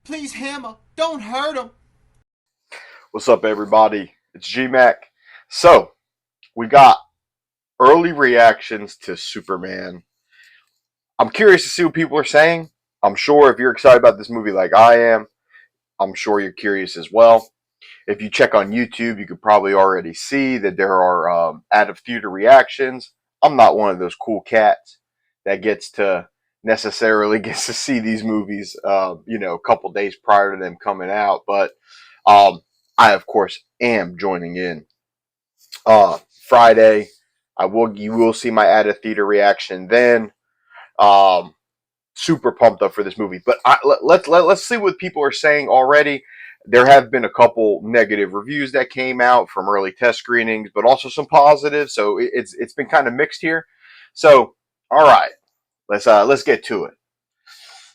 Please, Hammer, don't hurt him. What's up, everybody? It's GMac. So, we got early reactions to Superman. I'm curious to see what people are saying. I'm sure if you're excited about this movie like I am, I'm sure you're curious as well. If you check on YouTube, you could probably already see that there are out of theater reactions. I'm not one of those cool cats that gets to necessarily gets to see these movies, a couple days prior to them coming out. But I, of course, am joining in Friday. You will see my out of theater reaction then. Um, Super pumped up for this movie, but let's see what people are saying already. There have been a couple negative reviews that came out from early test screenings, but also some positives. So it's been kind of mixed here. So all right, let's get to it.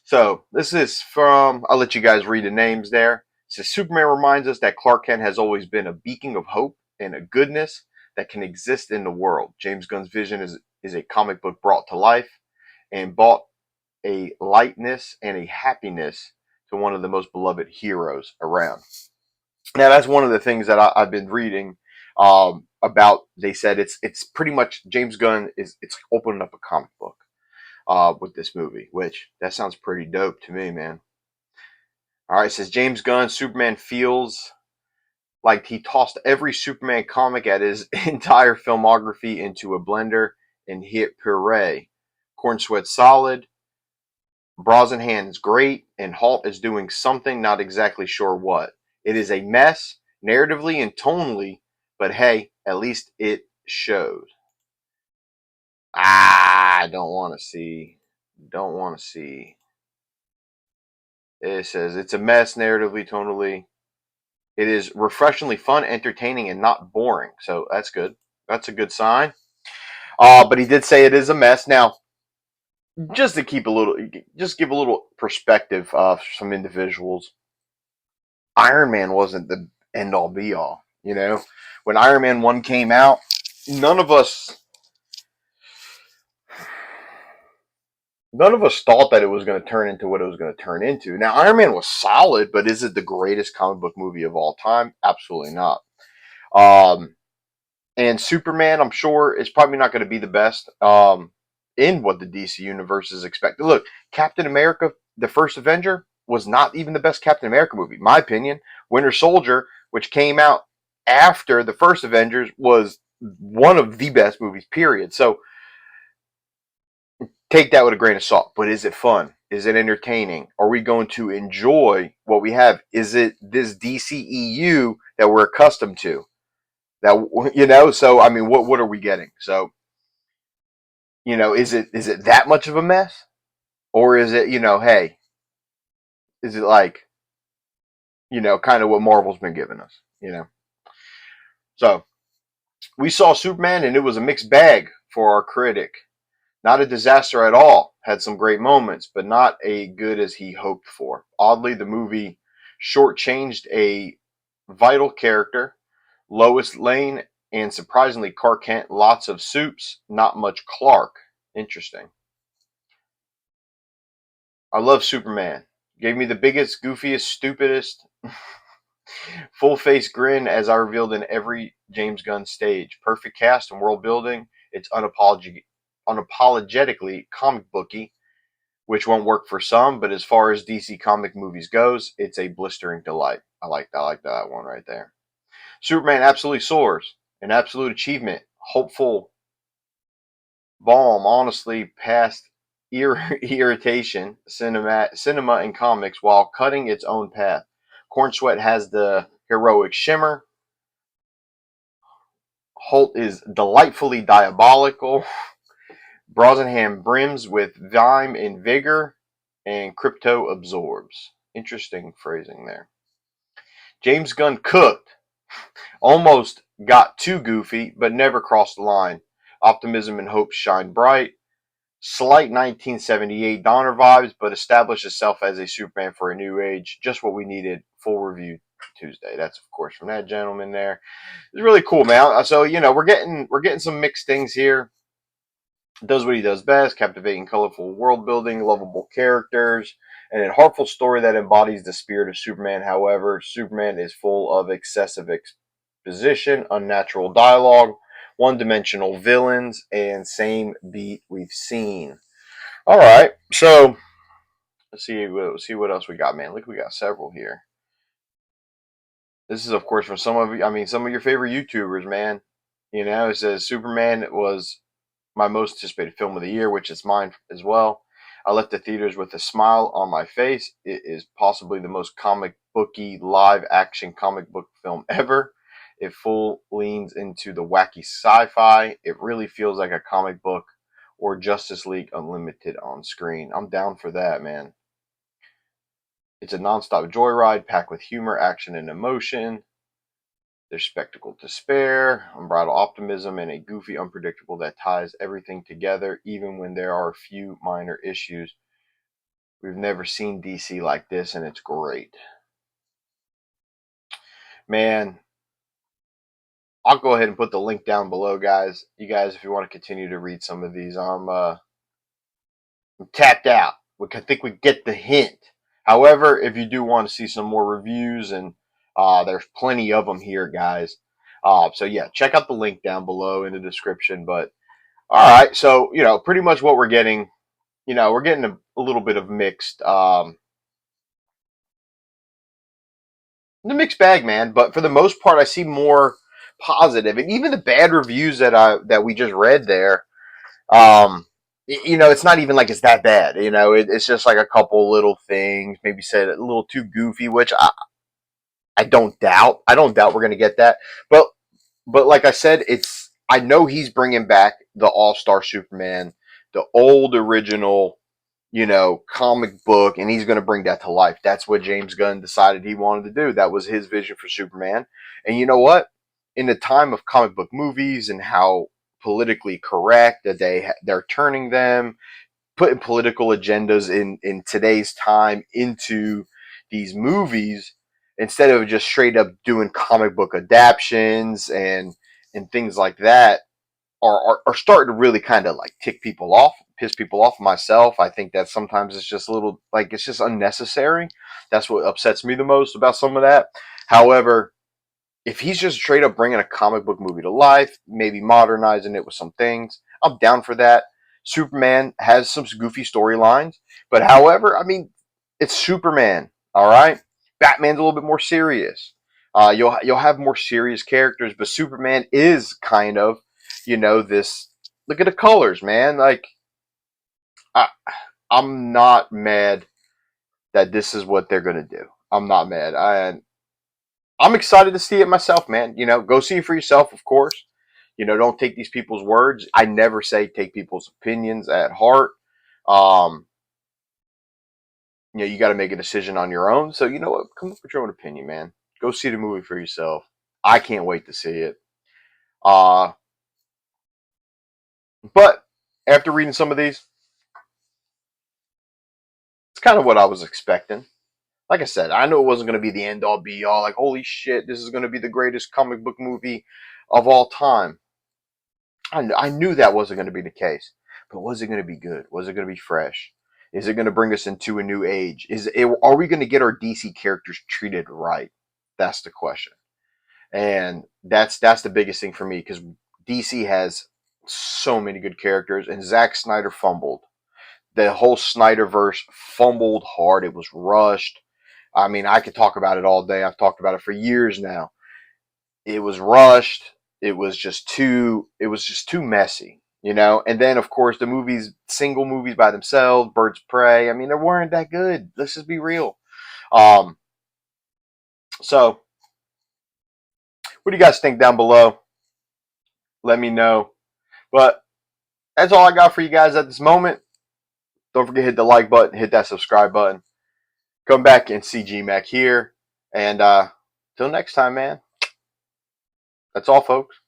So this is from, I'll let you guys read the names there. It says Superman reminds us that Clark Kent has always been a beacon of hope and a goodness that can exist in the world. James Gunn's vision is a comic book brought to life and brought a lightness and a happiness to one of the most beloved heroes around. Now that's one of the things that I've been reading about. They said it's pretty much James Gunn it's opening up a comic book with this movie, which that sounds pretty dope to me, man. All right, it says James Gunn, Superman feels like he tossed every Superman comic at his entire filmography into a blender and hit puree. Corn Sweat solid, Brosnahan is great, and Halt is doing something, not exactly sure what. It is a mess, narratively and tonally, but hey, at least it shows. I don't want to see. Don't want to see. It says it's a mess, narratively, tonally. It is refreshingly fun, entertaining, and not boring. So that's good. That's a good sign. But he did say it is a mess. Now, just to keep a little, just give a little perspective of some individuals. Iron Man wasn't the end all be all. When Iron Man 1 came out, none of us none of us thought that it was going to turn into what it was going to turn into. Now, Iron Man was solid, but is it the greatest comic book movie of all time? Absolutely not. Um, and Superman, I'm sure, is probably not going to be the best in what the DC universe is expected. Look, Captain America, the first Avenger, was not even the best Captain America movie, my opinion. Winter Soldier, which came out after the first Avengers, was one of the best movies, period. So take that with a grain of salt. But is it fun? Is it entertaining? Are we going to enjoy what we have? Is it this DCEU that we're accustomed to? So I mean, what are we getting? So is it that much of a mess, or is it hey, is it like kind of what Marvel's been giving us? So we saw Superman, and it was a mixed bag for our critic. Not a disaster at all. Had some great moments, but not as good as he hoped for. Oddly, the movie shortchanged a vital character, Lois Lane, and surprisingly, Clark Kent. Lots of soups, not much Clark. Interesting. I love Superman. Gave me the biggest, goofiest, stupidest, full face grin as I revealed in every James Gunn stage. Perfect cast and world building. It's unapologetically comic booky, which won't work for some, but as far as DC comic movies goes, it's a blistering delight. I like that one right there. Superman absolutely soars. An absolute achievement. Hopeful balm, honestly, past irritation, cinema and comics while cutting its own path. Corn Sweat has the heroic shimmer. Holt is delightfully diabolical. Brosnahan brims with vime and vigor, and Crypto absorbs. Interesting phrasing there. James Gunn cooked. Almost got too goofy, but never crossed the line. Optimism and hope shine bright. Slight 1978 Donner vibes, but established itself as a Superman for a new age. Just what we needed. Full review Tuesday. That's of course from that gentleman there. It's really cool, man. So we're getting some mixed things here. Does what he does best: captivating, colorful world building, lovable characters, and a heartful story that embodies the spirit of Superman. However, Superman is full of excessive exposition, unnatural dialogue, one-dimensional villains, and same beat we've seen. All right, so let's see what else we got, man. Look, we got several here. This is, of course, from some of your favorite YouTubers, man. It says Superman was my most anticipated film of the year, which is mine as well. I left the theaters with a smile on my face. It is possibly the most comic booky live action comic book film ever. It full leans into the wacky sci-fi. It really feels like a comic book or Justice League Unlimited on screen. I'm down for that, man. It's a non-stop joyride packed with humor, action, and emotion. There's spectacle to spare, unbridled optimism, and a goofy unpredictable that ties everything together, even when there are a few minor issues. We've never seen DC like this, and it's great. Man, I'll go ahead and put the link down below, guys. You guys, if you want to continue to read some of these, I'm tapped out. I think we get the hint. However, if you do want to see some more reviews, and there's plenty of them here, guys. So yeah, check out the link down below in the description. But all right, so pretty much what we're getting, we're getting a little bit of the mixed bag, man. But for the most part, I see more positive, and even the bad reviews that we just read there. It's not even like it's that bad. It's just like a couple little things, maybe said a little too goofy, which I don't doubt. I don't doubt we're gonna get that. But like I said, I know he's bringing back the All-Star Superman, the old original, comic book, and he's going to bring that to life. That's what James Gunn decided he wanted to do. That was his vision for Superman. And you know what? In the time of comic book movies and how politically correct that they're turning them, putting political agendas in today's time into these movies instead of just straight up doing comic book adaptions and things like that are starting to really kind of like tick people off, piss people off. Myself, I think that sometimes it's just a little like it's just unnecessary. That's what upsets me the most about some of that. However, if he's just straight up bringing a comic book movie to life, maybe modernizing it with some things, I'm down for that. Superman has some goofy storylines, but however, I mean, it's Superman, all right? Batman's a little bit more serious. You'll have more serious characters, but Superman is kind of, this. Look at the colors, man. Like, I, I'm not mad that this is what they're gonna do. I'm not mad. I'm excited to see it myself, man. Go see it for yourself, of course. Don't take these people's words. I never say take people's opinions at heart. Um, you got to make a decision on your own. So you know what? Come up with your own opinion, man. Go see the movie for yourself. I can't wait to see it. Uh, but after reading some of these, it's kind of what I was expecting. Like I said, I know it wasn't going to be the end all be all. Like, holy shit, this is going to be the greatest comic book movie of all time. I knew that wasn't going to be the case. But was it going to be good? Was it going to be fresh? Is it going to bring us into a new age? Are we going to get our DC characters treated right? That's the question. And that's the biggest thing for me because DC has so many good characters, and Zack Snyder fumbled. The whole Snyderverse fumbled hard. It was rushed. I mean, I could talk about it all day. I've talked about it for years now. It was rushed. It was just too messy, And then of course the single movies by themselves, Birds of Prey. I mean, they weren't that good. Let's just be real. Um, so what do you guys think down below? Let me know. But that's all I got for you guys at this moment. Don't forget to hit the like button, hit that subscribe button. Come back and see GMack here. And till next time, man. That's all, folks.